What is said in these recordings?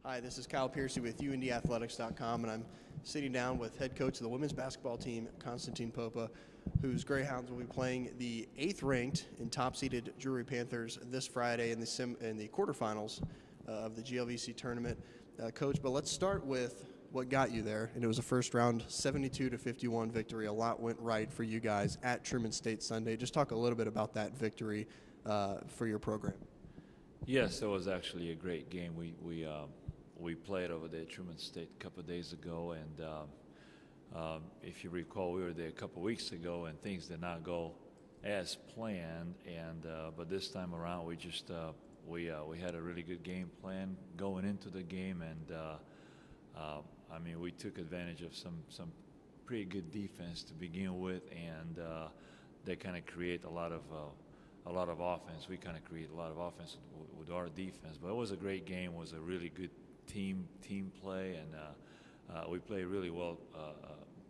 Hi, this is Kyle Piercy with UNDathletics.com, and I'm sitting down with head coach of the women's basketball team, Constantin Popa, whose Greyhounds will be playing the 8th-ranked and top-seeded Drury Panthers this Friday in the quarterfinals of the GLVC Tournament. Coach, but let's start with what got you there, and it was a first-round 72-51 victory. A lot went right for you guys at Truman State Sunday. Just talk a little bit about that victory for your program. Yes, it was actually a great game. We played over there at Truman State a couple of days ago, and if you recall, we were there a couple of weeks ago, and things did not go as planned. And but this time around, we just we had a really good game plan going into the game, and I mean, we took advantage of some pretty good defense to begin with, and they kind of create a lot of offense. We kind of create a lot of offense with our defense, but it was a great game. It was a really good team play, and we played really well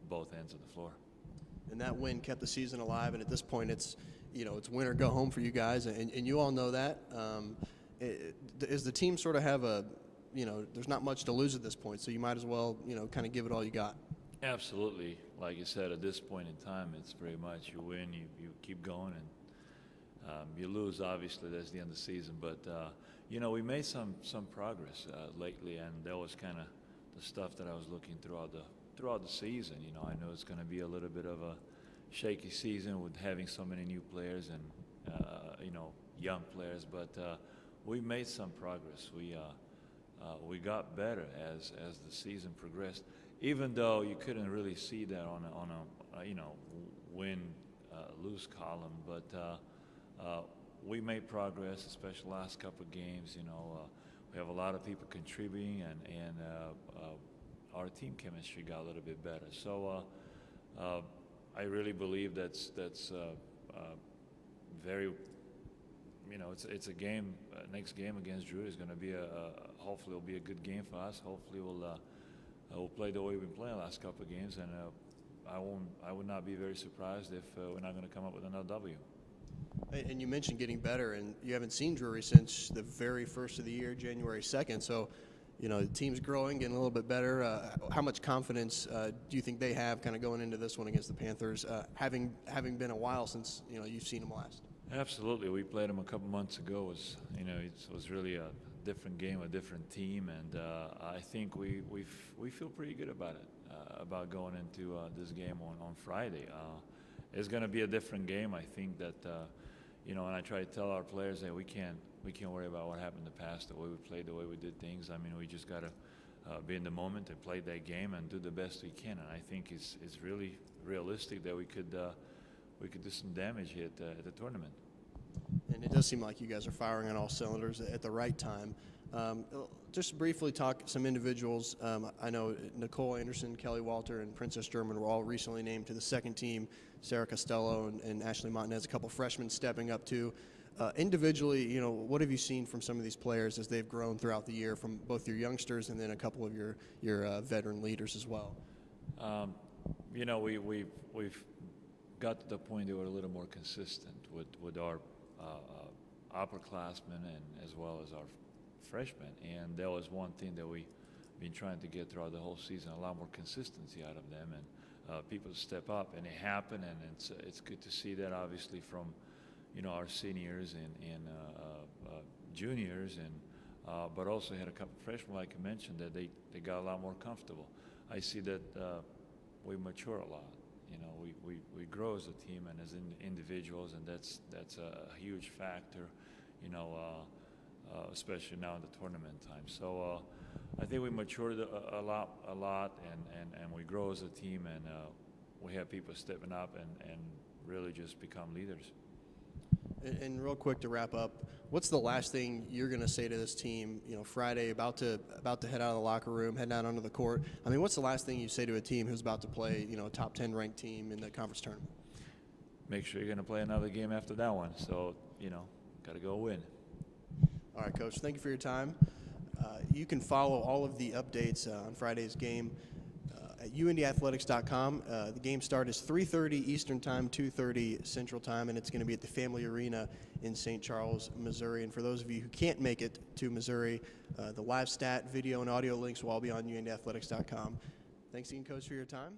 both ends of the floor. And that win kept the season alive, and at this point it's win or go home for you guys, and you all know that. Is the team sort of have there's not much to lose at this point, so you might as well kind of give it all you got? Absolutely. Like you said, at this point in time, it's pretty much you win, you keep going, and you lose, obviously, that's the end of the season. But, we made some progress lately, and that was kind of the stuff that I was looking throughout the season. I know it's going to be a little bit of a shaky season with having so many new players and, young players. But we made some progress. We got better as the season progressed, even though you couldn't really see that on a win-lose column. But we made progress, especially the last couple of games. We have a lot of people contributing, and our team chemistry got a little bit better. So I really believe that's very. It's a game. Next game against Drew is going to be hopefully it'll be a good game for us. Hopefully we'll play the way we've been playing the last couple of games, and I would not be very surprised if we're not going to come up with another W. And you mentioned getting better, and you haven't seen Drury since the very first of the year, January 2nd. So, the team's growing, getting a little bit better. How much confidence do you think they have kind of going into this one against the Panthers, having been a while since, you've seen them last? Absolutely. We played them a couple months ago. It was really a different game, a different team, and I think we feel pretty good about it, about going into this game on Friday. It's going to be a different game. I think that, and I try to tell our players that we can't worry about what happened in the past, the way we played, the way we did things. I mean, we just got to be in the moment and play that game and do the best we can. And I think it's really realistic that we could do some damage here at the tournament. And it does seem like you guys are firing on all cylinders at the right time. Just briefly talk some individuals. I know Nicole Anderson, Kelly Walter, and Princess German were all recently named to the second team. Sarah Costello and Ashley Montanez, a couple freshmen stepping up too. Individually, what have you seen from some of these players as they've grown throughout the year, from both your youngsters and then a couple of your veteran leaders as well? We've got to the point that we're a little more consistent with our upperclassmen and as well as our freshmen, and that was one thing that we've been trying to get throughout the whole season, a lot more consistency out of them, and people step up, and it happened, and it's good to see that, obviously, from our seniors and juniors, and but also had a couple of freshmen, like I mentioned, that they got a lot more comfortable. I see that we mature a lot. We grow as a team and as individuals, and that's a huge factor, especially now in the tournament time. So I think we matured a lot, and we grow as a team, and we have people stepping up and really just become leaders. And real quick to wrap up, what's the last thing you're going to say to this team? Friday, about to head out of the locker room, head out onto the court. I mean, what's the last thing you say to a team who's about to play, a top 10 ranked team in the conference tournament? Make sure you're going to play another game after that one. So, got to go win. All right, Coach. Thank you for your time. You can follow all of the updates on Friday's game at undathletics.com. The game start is 3:30 Eastern Time, 2:30 Central Time, and it's going to be at the Family Arena in St. Charles, Missouri. And for those of you who can't make it to Missouri, the live stat, video, and audio links will all be on undathletics.com. Thanks again, Coach, for your time.